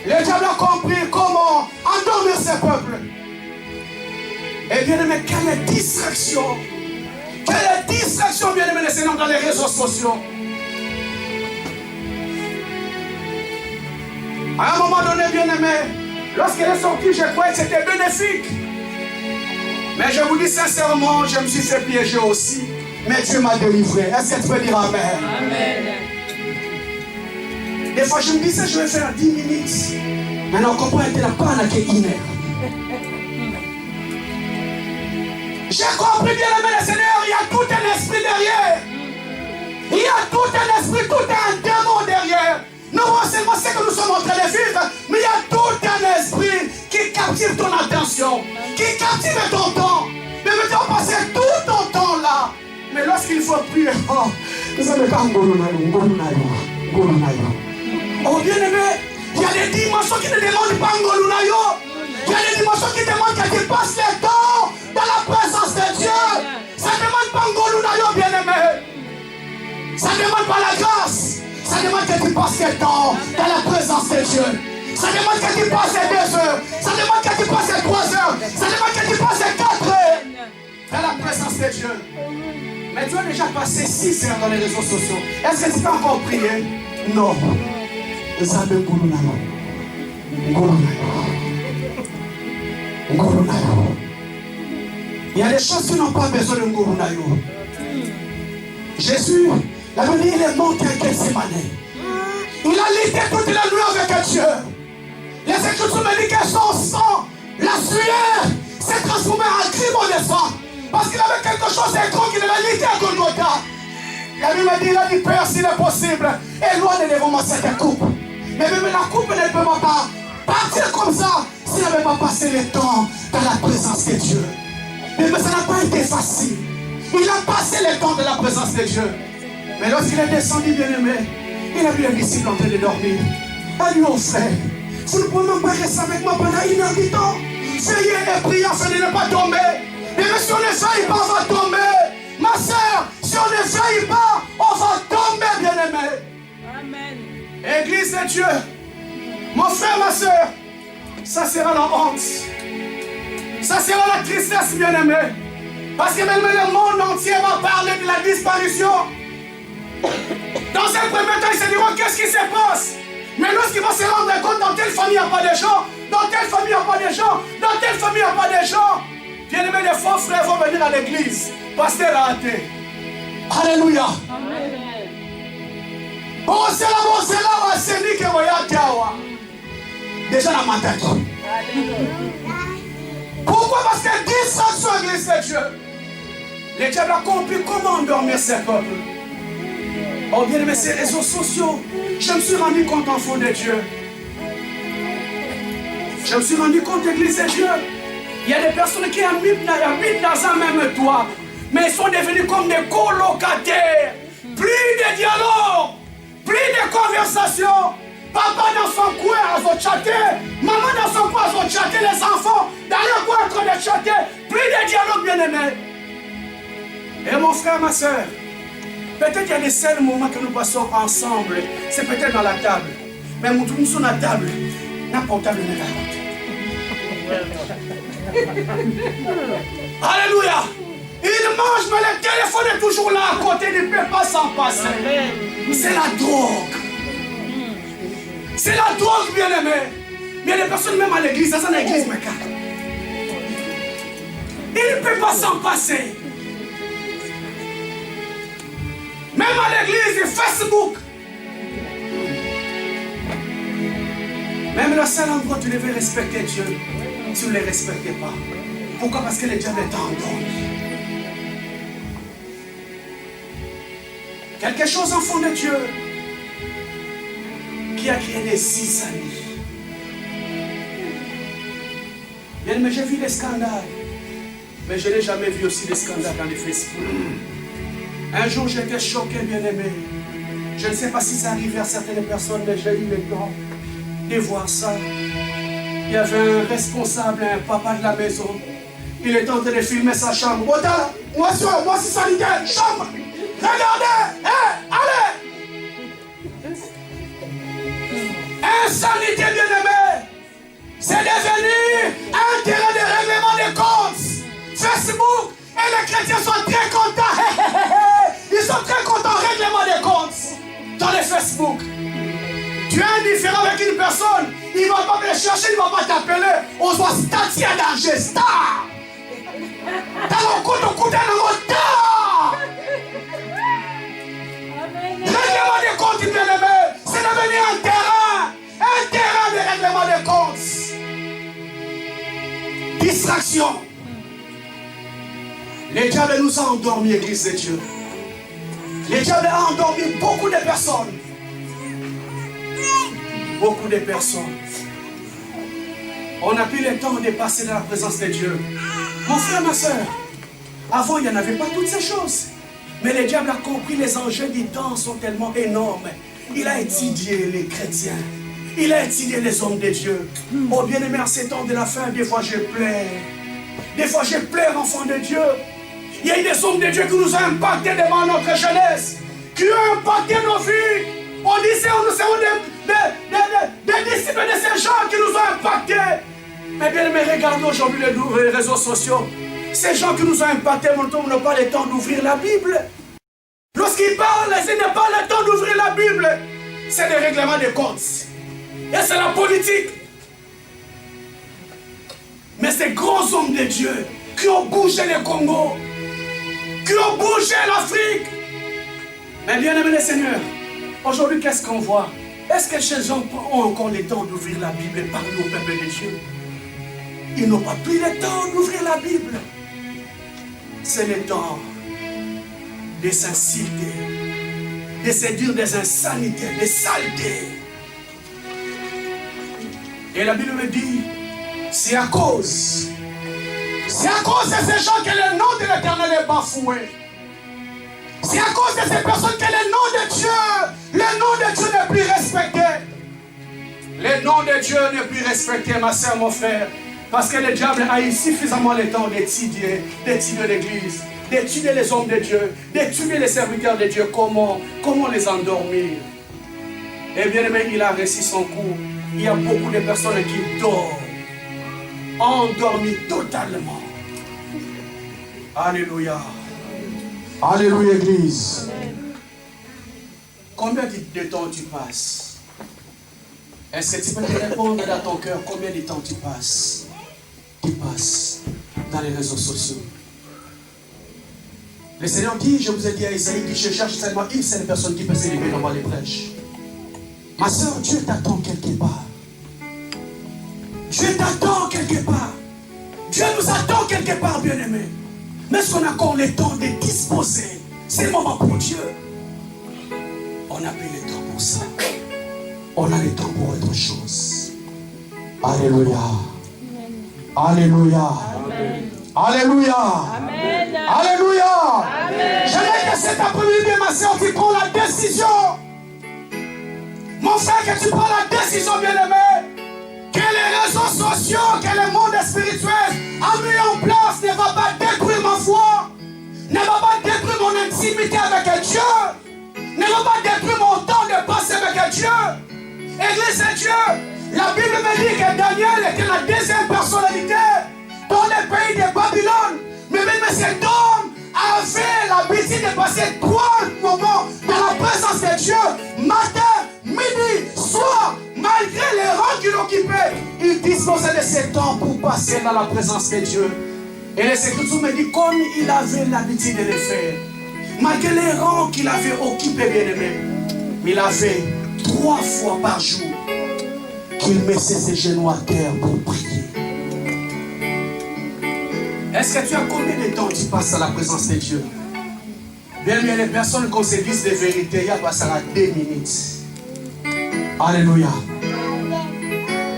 Le diable a compris comment endormir ce peuple. Et bien-aimé, quelle distraction. Quelle distraction, bien-aimé, le Seigneur, dans les réseaux sociaux. À un moment donné, bien-aimé, lorsqu'elle est sortie, je croyais que c'était bénéfique. Mais je vous dis sincèrement, je me suis fait piéger aussi. Mais Dieu m'a délivré. Est-ce que tu peux dire Amen? Amen. Des fois, je me disais, je vais faire 10 minutes. Maintenant, on comprend que tu n'as pas en une heure. J'ai compris, bien-aimé, le Seigneur, il y a tout un esprit derrière. Il y a tout un esprit, tout un démon derrière. Non seulement c'est que nous sommes en train de vivre, mais il y a tout un esprit qui captive ton attention, qui captive ton temps. Mais tu vas passer tout ton temps là. Mais lorsqu'il faut prier, oh, nous allons pas oh bien-aimé, il y a des dimensions qui ne demandent pas Ngolunayo. Il y a des dimensions qui demandent que tu passes le temps dans la présence de Dieu. Ça ne demande pas Ngolunayo, bien-aimé. Ça ne demande pas la grâce. Ça demande que tu passes le temps dans la présence de Dieu. Ça demande que tu passes 2 heures. Ça demande que tu passes 3 heures. Ça demande que tu passes 4 heures dans la présence de Dieu. Mais tu as déjà passé 6 heures dans les réseaux sociaux. Est-ce que tu peux encore prier? Non. Il y a des choses qui n'ont pas besoin de Ngurunayo. Jésus, la Bible dit, il est monté à Gethsémane. Il a lutté toute la nuit avec Dieu. Les Écritures me disent que son sang, la sueur, s'est transformée en crime de sang. Parce qu'il avait quelque chose de grand qu'il avait lutté à Golgotha. La Bible me dit, il a dit, Père, s'il est possible, éloigne devant moi cette coupe. Mais même la coupe ne peut pas partir comme ça s'il n'avait pas passé le temps dans la présence de Dieu. Mais ça n'a pas été facile. Il a passé le temps de la présence de Dieu. Mais lorsqu'il est descendu, bien-aimé, il a vu un disciple en train de dormir. Il a dit au frère, vous ne pouvez même pas rester avec moi pendant 1 heure du temps. Veillez et priez afin de ne pas tomber. Mais si on ne veille pas, on va tomber. Ma soeur, si on ne veille pas, on va tomber, bien-aimé. Amen. Église de Dieu, mon frère, ma soeur, ça sera la honte. Ça sera la tristesse, bien-aimé. Parce que même le monde entier va parler de la disparition. Dans un premier temps, ils se diront qu'est-ce qui se passe. Mais lorsqu'ils vont se rendre compte dans telle famille il n'y a pas de gens, dans telle famille il n'y a pas de gens, dans telle famille il n'y a pas de gens, bien-aimés, les faux frères vont venir à l'église. Pasteur a hâté. Alléluia. Oh, c'est là, c'est lui qui va déjà dans ma tête. Pourquoi? Parce que distraction à l'église de Dieu. Les diables ont compris comment endormir ses peuples. Oh bien aimé, ces réseaux sociaux, je me suis rendu compte enfant de Dieu. Je me suis rendu compte d'église de Dieu. Il y a des personnes qui habitent dans un même toit, mais ils sont devenus comme des colocataires. Plus de dialogue, plus de conversation. Papa dans son coin a chatter, maman dans son coin a chatter, les enfants dans leur coin en train de chatter. Plus de dialogue, bien aimé. Et mon frère, ma soeur, peut-être qu'il y a des seuls moments que nous passons ensemble, c'est peut-être dans la table. Mais nous sommes à la table, n'importe table n'est la Alléluia. Il mange, mais le téléphone est toujours là à côté, il ne peut pas s'en passer. C'est la drogue. C'est la drogue, bien aimé. Mais les personnes, même à l'église, dans une église, mais car il ne peut pas s'en passer. Même à l'église, Facebook. Même le seul endroit où tu devais respecter Dieu, tu ne le respectais pas. Pourquoi? Parce que le diable est endormi. Quelque chose enfant de Dieu qui a créé des zizanies. Bien, mais j'ai vu des scandales. Mais je n'ai jamais vu aussi des scandales dans les Facebook. Un jour, j'étais choqué, bien-aimé. Je ne sais pas si ça arrive à certaines personnes, mais j'ai eu le temps de voir ça. Il y avait un responsable, un papa de la maison. Il était en train de filmer sa chambre. Moi, c'est sanitaire, chambre. Regardez, allez. Insanité, bien-aimé. C'est devenu un terrain de règlement de comptes. Facebook et les chrétiens sont très contents. Ils sont très contents, règlement des comptes dans les Facebook. Tu es indifférent avec une personne, il ne va pas me chercher, il ne va pas t'appeler. On soit statier dans gesta. Dans le coup de couteau dans le temps. Règlement des comptes, bien aimé, c'est devenu un terrain de règlement des comptes. Distraction. Les diables nous ont endormis, église de Dieu. Les diables ont endormi beaucoup de personnes. Beaucoup de personnes. On n'a plus le temps de passer dans la présence de Dieu. Mon frère, ma soeur, avant il n'y en avait pas toutes ces choses. Mais le diable a compris les enjeux du temps sont tellement énormes. Il a étudié les chrétiens. Il a étudié les hommes de Dieu. Oh bien-aimé, en ces temps de la fin, des fois je pleure. Des fois je pleure, enfant de Dieu. Il y a eu des hommes de Dieu qui nous ont impactés devant notre jeunesse, qui ont impacté nos vies. On disait, nous serons des disciples de ces gens qui nous ont impactés. Mais bien, regardez aujourd'hui les réseaux sociaux. Ces gens qui nous ont impactés, on n'a pas le temps d'ouvrir la Bible. Lorsqu'ils parlent, ils n'ont pas le temps d'ouvrir la Bible. C'est des règlements de comptes. Et c'est la politique. Mais ces grands hommes de Dieu qui ont bougé le Congo, qui ont bougé l'Afrique. Mais bien aimé le Seigneur, aujourd'hui qu'est-ce qu'on voit? Est-ce que ces gens ont encore le temps d'ouvrir la Bible et parler au peuple de Dieu? Ils n'ont pas plus le temps d'ouvrir la Bible. C'est le temps de s'insulter, de se dire des insanités, des saletés. Et la Bible me dit, c'est à cause de ces gens que le nom de l'Éternel est est bafoué. C'est à cause de ces personnes que le nom de Dieu n'est plus respecté. Le nom de Dieu n'est plus respecté, ma soeur, mon frère. Parce que le diable a eu suffisamment le temps d'étudier l'église, d'étudier les hommes de Dieu, d'étudier les serviteurs de Dieu, comment les endormir. Et bien aimé, il a réussi son coup. Il y a beaucoup de personnes qui dorment, endormies totalement. Alléluia. Alléluia, Église. Combien de temps tu passes? Est-ce que tu peux te répondre dans ton cœur combien de temps tu passes? Tu passes dans les réseaux sociaux. Le Seigneur dit, je vous ai dit à Isaïe, que je cherche seulement une seule personne qui peut s'élever devant les prêches. Ma soeur, Dieu t'attend quelque part. Dieu t'attend quelque part. Dieu nous attend quelque part, bien-aimés. Mais est-ce qu'on a encore le temps de disposer ces moments pour Dieu? On n'a plus le temps pour ça. On a le temps pour autre chose. Alléluia. Alléluia. Amen. Alléluia. Amen. Alléluia. Amen. J'aimerais que cet après-midi, ma soeur, tu prends la décision. Mon frère, que tu prends la décision, bien-aimé. Que les réseaux sociaux, que le monde spirituel a mis en place ne va pas détruire ma foi, ne va pas détruire mon intimité avec Dieu, ne va pas détruire mon temps de passer avec Dieu. Église de Dieu, la Bible me dit que Daniel était la deuxième personnalité dans le pays de Babylone. Mais même cet homme avait l'habitude de passer 3 moments dans la présence de Dieu, matin, midi, soir. Malgré les rangs qu'il occupait, il disposait de ce temps pour passer dans la présence de Dieu. Et les Écritures me dit comme il avait l'habitude de le faire. Malgré les rangs qu'il avait occupés, bien-aimé, il avait 3 fois par jour qu'il mettait ses genoux à terre pour prier. Est-ce que tu as combien de temps tu passes à la présence de Dieu? Bien, les personnes qu'on se dise des vérités, il y a passé à 2 minutes. Alléluia.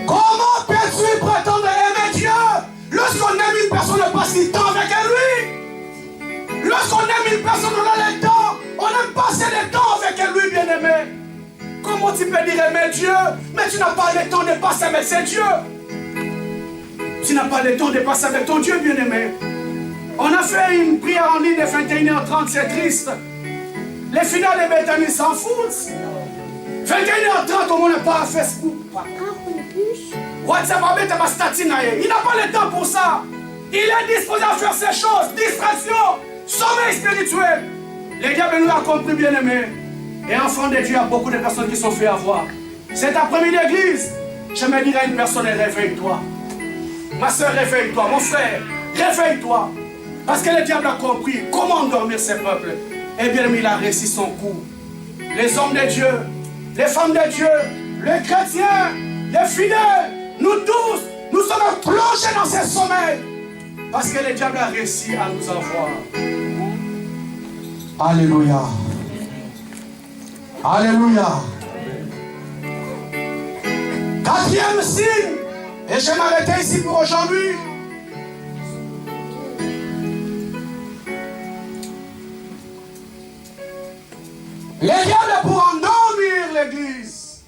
Comment peux-tu prétendre aimer Dieu lorsqu'on aime une personne, on passe du temps avec lui? Lorsqu'on aime une personne, on a le temps, on aime passer le temps avec lui, bien-aimé. Comment tu peux dire aimer Dieu, mais tu n'as pas le temps de passer avec ce Dieu? Tu n'as pas le temps de passer avec ton Dieu, bien-aimé. On a fait une prière en ligne de 21h30, c'est triste. Les finales de Bethany s'en foutent. 21h30, on n'a pas à Facebook. WhatsApp, il n'a pas le temps pour ça. Il est disposé à faire ces choses. Distraction, sommeil spirituel. Les diables nous a compris, bien-aimés. Et enfants de Dieu, il y a beaucoup de personnes qui sont fait avoir. Cet après-midi, l'église, je me dirais à une personne, réveille-toi. Ma soeur, réveille-toi. Mon frère, réveille-toi. Parce que le diable a compris comment endormir ces peuples. Et bien, il a réussi son coup. Les hommes de Dieu, les femmes de Dieu, les chrétiens, les fidèles, nous tous, nous sommes plongés dans ce sommeil. Parce que le diable a réussi à nous avoir. Alléluia. Alléluia. 4e signe. Et je vais m'arrêter ici pour aujourd'hui. Les diables pour endormir l'église,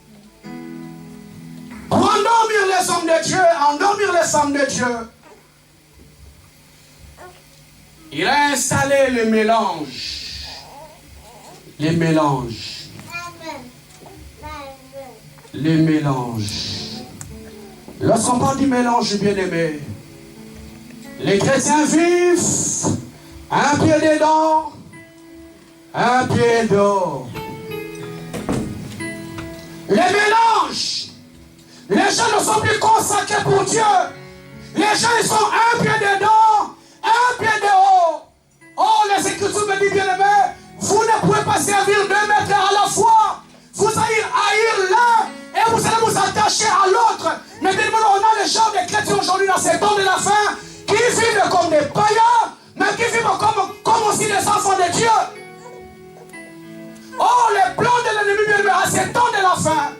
pour endormir les hommes de Dieu, endormir les femmes de Dieu, il a installé le mélange. Les mélanges. Les mélanges. Lorsqu'on parle du mélange, bien-aimé, les chrétiens vivent un pied dedans, un pied dehors. Les mélanges. Les gens ne sont plus consacrés pour Dieu. Les gens ils sont un pied dedans, un pied dehors. Oh, les Écritures me disent, bien-aimé, vous ne pouvez pas servir 2 maîtres à la fois. Vous allez haïr l'un et vous allez vous attacher à l'autre. Mais bien évidemment, on a les gens des chrétiens aujourd'hui dans ces temps de la fin qui vivent comme des païens, mais qui vivent comme aussi des enfants de Dieu. Oh, les plans de l'ennemi, à ces temps de la fin.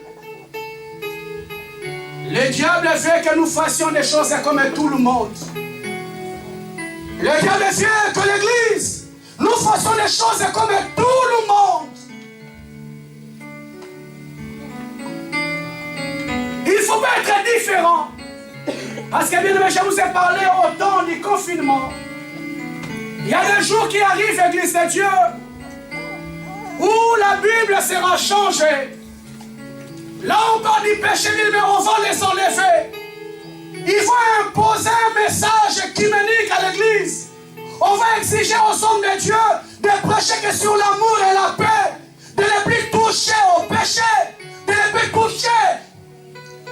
Le diable veut que nous fassions des choses comme tout le monde. Le diable veut que l'église des choses comme tout le monde. Il ne faut pas être différent. Parce que bien aimé, je vous ai parlé au temps du confinement. Il y a des jours qui arrivent, Église de Dieu, où la Bible sera changée. Là, on parle du péché, mais on va les enlever. Il faut imposer un message écuménique à l'Église. On va exiger aux hommes de Dieu de prêcher que sur l'amour et la paix, de ne plus toucher au péché, de ne plus toucher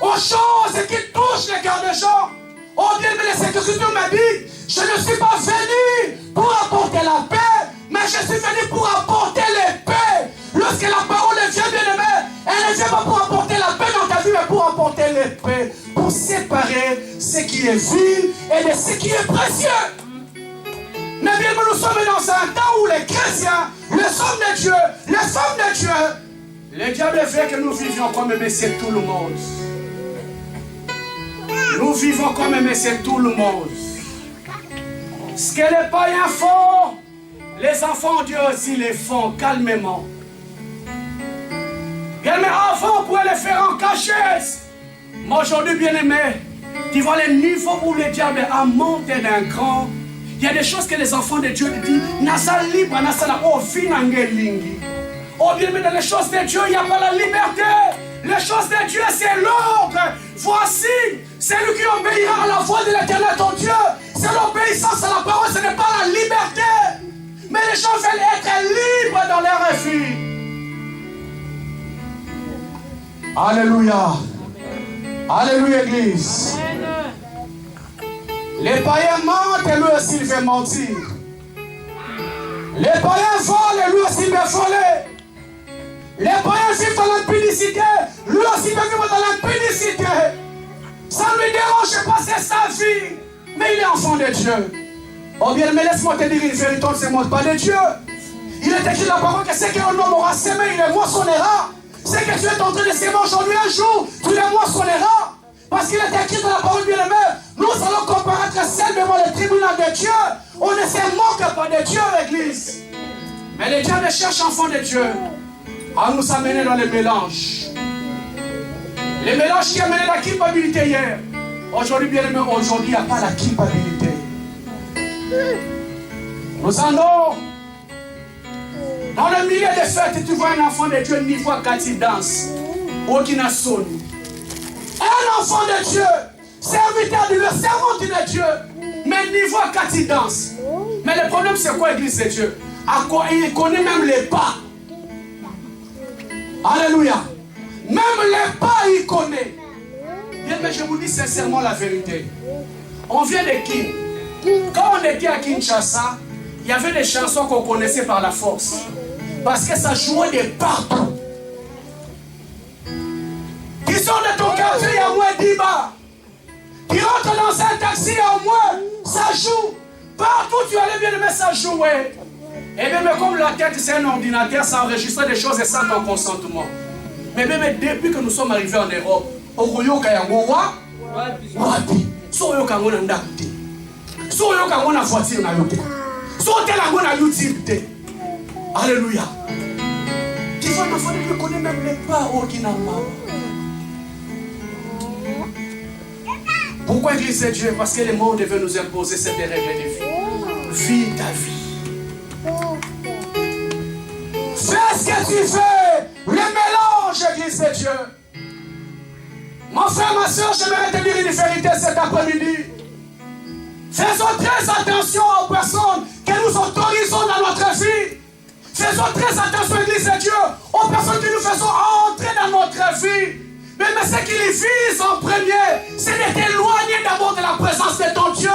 aux choses qui touchent les cœurs des gens. Oh bien, mais les Écritures me disent, je ne suis pas venu pour apporter la paix, mais je suis venu pour apporter les paix. Lorsque la parole vient, bien aimé, elle ne vient pas pour apporter la paix dans ta vie, mais pour apporter les paix, pour séparer ce qui est vil et de ce qui est précieux. Mais bien, nous sommes dans un temps où les chrétiens, les hommes de Dieu, les femmes de Dieu, le diable veut que nous vivions comme c'est tout le monde. Nous vivons comme c'est tout le monde. Ce que les païens font, les enfants de Dieu aussi les font calmement. Bien, mais avant, on pouvait les faire en cachette. Mais aujourd'hui, bien aimé, tu vois les niveaux où le diable a monté d'un cran. Il y a des choses que les enfants de Dieu disent. Nasa libre, nasa la ovinangelingi. Oh bien aimé, dans les choses de Dieu, il n'y a pas la liberté. Les choses de Dieu, c'est l'ordre. Voici, celui qui obéira à la voix de l'Éternel ton Dieu. C'est l'obéissance à la parole, ce n'est pas la liberté. Mais les gens veulent être libres dans leur vie. Alléluia. Alléluia, Église. Les païens mentent et lui aussi il veut mentir. Les païens volent et lui aussi il veut voler. Les païens vivent dans l'impudicité, lui aussi il veut vivre dans l'impudicité. Ça ne lui dérange pas, c'est sa vie. Mais il est enfant de Dieu. Oh bien, mais laisse-moi te dire une vérité, on ne se moque pas de Dieu. Il est écrit dans la parole que ce qu'un homme aura semé, il le moissonnera. Ce que tu es en train de s'aimer aujourd'hui, un jour, tu le moissonneras. Parce qu'il est écrit dans la parole bien aimée, nous allons comparaître seul devant le tribunal de Dieu. On ne se moque pas de Dieu, l'Église. Mais les diables cherchent enfants de Dieu à nous amener dans le mélange. Le mélange qui a amené la culpabilité hier. Aujourd'hui, bien aimé, aujourd'hui, il n'y a pas la culpabilité. Nous allons dans le milieu des fêtes, tu vois un enfant de Dieu, niveau 4 il danse. Aucune sonne. Un enfant de Dieu, serviteur de Dieu, servant de Dieu, mais niveau 4 il danse. Mais le problème c'est quoi, Église de Dieu? Il connaît même les pas. Alléluia. Même les pas il connaît. Bien, mais je vous dis sincèrement la vérité. On vient de King. Quand on était à Kinshasa, il y avait des chansons qu'on connaissait par la force. Parce que ça jouait de partout. Qui sort de ton quartier, il y a au moins 10 bars. Qui rentre dans un taxi, il y a au moins, ça joue. Partout tu allais bien aimer, ça jouait. Et bien, mais comme la tête c'est un ordinateur, ça enregistrait des choses et sans ton consentement. Mais même depuis que nous sommes arrivés en Europe, Okoyoka Yangowa, Wapi, Soyoka Ngona Ndakute, Soyoka Ngona voiture na yote, Sotela Ngona YouTube. Alléluia. Tu vois, ma famille ne connaît même pas au Kinama. Pourquoi Église de Dieu? Parce que le monde veut nous imposer cette règle de vie. Vis ta vie. Fais ce que tu fais. Le mélange, Église de Dieu. Mon frère, ma soeur, j'aimerais te dire une vérité cet après-midi. Faisons très attention aux personnes que nous autorisons dans notre vie. Faisons très attention, Église de Dieu, aux personnes que nous faisons entrer dans notre vie. Mais ce qui les vise en premier, c'est de t'éloigner d'abord de la présence de ton Dieu.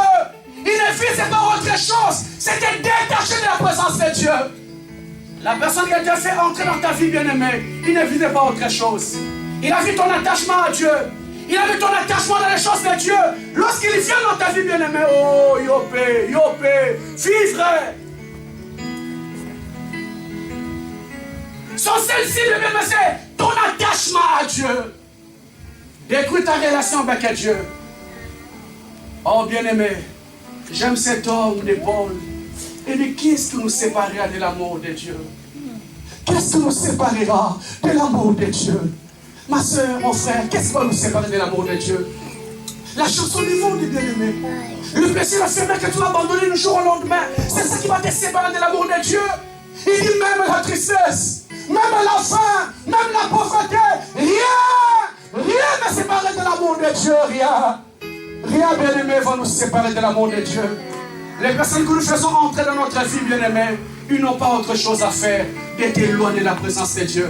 Il ne vise pas autre chose, c'est de te détacher de la présence de Dieu. La personne qui a été fait entrer dans ta vie, bien-aimée, il ne visait pas autre chose. Il a vu ton attachement à Dieu. Il a vu ton attachement dans les choses de Dieu. Lorsqu'il vient dans ta vie, bien-aimée, oh, yopé, vivre. Son seul cible, bien-aimé, c'est ton attachement à Dieu. Détruis ta relation avec Dieu. Oh, bien-aimé, j'aime cet homme de Paul. Il dit, qu'est-ce qui nous séparera de l'amour de Dieu? Qu'est-ce qui nous séparera de l'amour de Dieu? Ma soeur, mon frère, qu'est-ce qui va nous séparer de l'amour de Dieu? La chanson du monde, bien-aimé. Le plaisir éphémère que tu vas abandonner du jour au lendemain, c'est ça qui va te séparer de l'amour de Dieu. Il dit même la tristesse, même la faim, même la pauvreté, rien ne séparer de l'amour de Dieu, rien. Rien, bien-aimé, va nous séparer de l'amour de Dieu. Les personnes que nous faisons entrer dans notre vie, bien-aimé, ils n'ont pas autre chose à faire d'être éloignés de la présence de Dieu.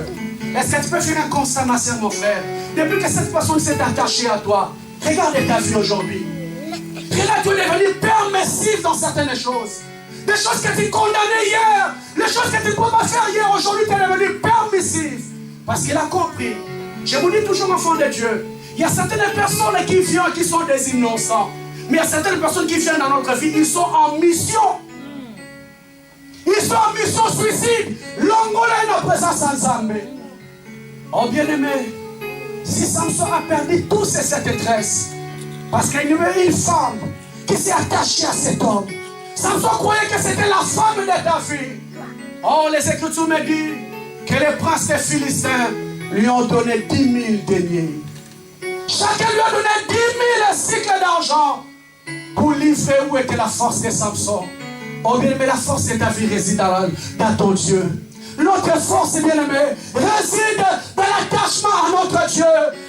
Est-ce que tu peux faire un constat, ma soeur, mon frère? Depuis que cette personne s'est attachée à toi, regarde ta vie aujourd'hui. Regarde, tu es devenu permissif dans certaines choses. Des choses que tu condamnais hier, les choses que tu ne peux pas faire hier, aujourd'hui tu es devenu permissif. Parce qu'il a compris. Je vous dis toujours, enfant de Dieu, il y a certaines personnes qui viennent qui sont des innocents. Mais il y a certaines personnes qui viennent dans notre vie, ils sont en mission. Ils sont en mission suicide. L'Angola est en présence ensemble. Oh bien-aimé, si Samson a perdu toute cette détresse, parce qu'il y avait une femme qui s'est attachée à cet homme. Samson croyait que c'était la femme de David. Oh, les Écritures me disent que les princes des Philistins lui ont donné 10 000 deniers. Chacun lui a donné 10 000 cycles d'argent pour livrer où était la force de Samson. Oh bien-aimé, la force de David réside dans ton Dieu. Notre force, bien-aimé, réside dans l'attachement à notre Dieu.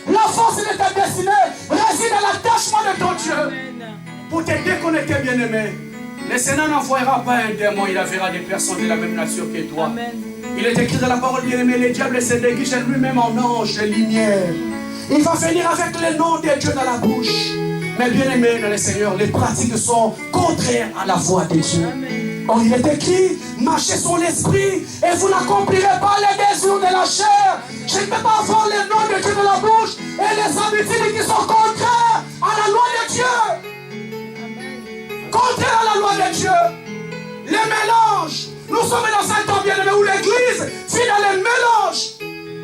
La force de ta destinée réside dans l'attachement de ton Dieu. Pour te déconnecter, bien-aimé, le Seigneur n'envoyera pas un démon, il enverra des personnes de la même nature que toi. Amen. Il est écrit dans la parole, bien-aimé, le diable se déguise lui-même en ange de lumière. Il va venir avec le nom de Dieu dans la bouche. Mais bien-aimé dans le Seigneur, les pratiques sont contraires à la voix de Dieu. Oh, il est écrit, marchez sur l'esprit et vous n'accomplirez pas les désirs de la chair. Je ne peux pas avoir le nom de Dieu dans la bouche et les habitudes qui sont contraires à la loi de Dieu. Contraire à la loi de Dieu. Les mélanges. Nous sommes dans un temps bien-aimé où l'église vit dans les mélanges.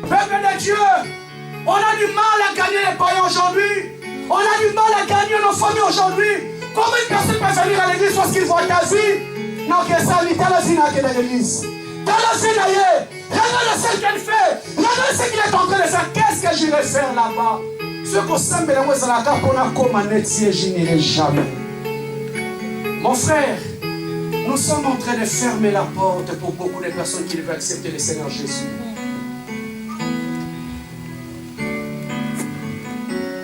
Peuple de Dieu, on a du mal à gagner les païens aujourd'hui. On a du mal à gagner nos familles aujourd'hui. Comment une personne peut venir à l'église parce qu'il voit ta vie? Non, que ça, il t'a la vie dans l'église. T'as la vie d'ailleurs. Regarde ce qu'elle fait. Regarde ce qu'il est en train de faire. Qu'est-ce que j'irai faire là-bas? Ce qu'on semble dans la carte, on a comme un étier, je n'irai jamais. Mon frère, nous sommes en train de fermer la porte pour beaucoup de personnes qui veulent accepter le Seigneur Jésus.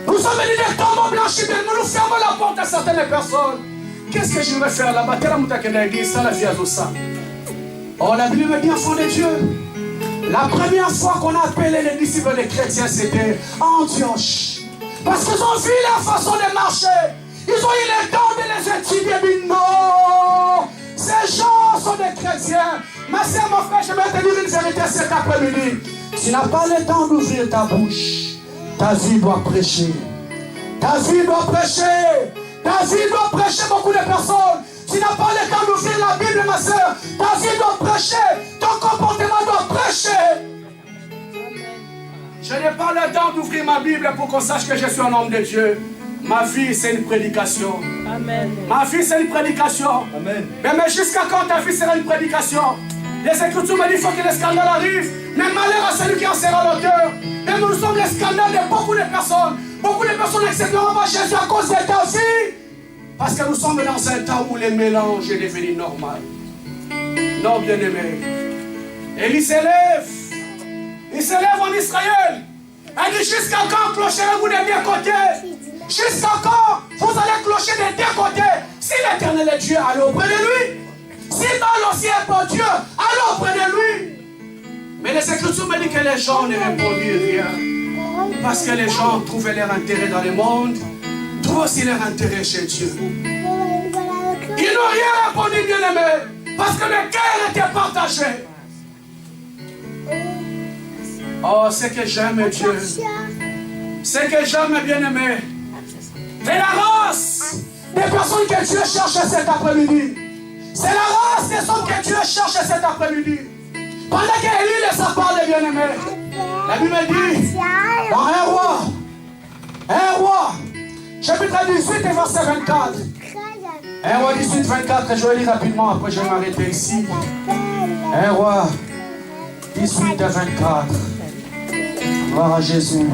Nous sommes venus des tombeaux blanchis, mais nous fermons la porte à certaines personnes. Qu'est-ce que je vais faire là-bas? Oh, la Bible me dit, enfant de Dieu, la première fois qu'on a appelé les disciples des chrétiens, c'était Antioche. Parce qu'ils ont vu la façon de marcher. Ils ont eu le temps de les étudier, mais non! Ces gens sont des chrétiens. Ma soeur, mon frère, je vais te dire une vérité cet après-midi. Tu n'as pas le temps d'ouvrir ta bouche. Ta vie doit prêcher. Ta vie doit prêcher. Ta vie doit prêcher beaucoup de personnes. Tu n'as pas le temps d'ouvrir la Bible, ma soeur. Ta vie doit prêcher. Ton comportement doit prêcher. Je n'ai pas le temps d'ouvrir ma Bible pour qu'on sache que je suis un homme de Dieu. Ma vie, c'est une prédication. Amen. Ma vie, c'est une prédication. Amen. Mais jusqu'à quand ta vie sera une prédication? Les Écritures me disent qu'il faut que le scandale arrive. Mais malheur à celui qui en sera l'auteur. Et nous sommes le scandale de beaucoup de personnes. Beaucoup de personnes n'accepteront pas Jésus à cause de ta vie. Parce que nous sommes dans un temps où le mélange est devenu normal. Non, bien-aimé. Et il s'élève. Il s'élève en Israël. Elle dit jusqu'à quand clocherez-vous des deux côtés? Jusqu'à quand vous allez clocher des deux côtés? Si l'Éternel est Dieu, allez auprès de lui. Si Baal aussi est pour Dieu, allez auprès de lui. Mais les Écritures me disent que les gens ne répondirent rien. Parce que les gens trouvaient leur intérêt dans le monde, trouvent aussi leur intérêt chez Dieu. Ils n'ont rien répondu, bien-aimé, parce que le cœur était partagé. Oh, c'est que j'aime Dieu. C'est que j'aime, bien-aimé. C'est la race des personnes que Dieu cherche cet après-midi. C'est la race des hommes que Dieu cherche cet après-midi. Pendant qu'Élie laisse parler, bien-aimé, la Bible dit, dans un roi, chapitre 18 et verset 24, 1 roi 18, 24, je vais lire rapidement, après je vais m'arrêter ici. 1 roi 18 à 24. Gloire à Jésus.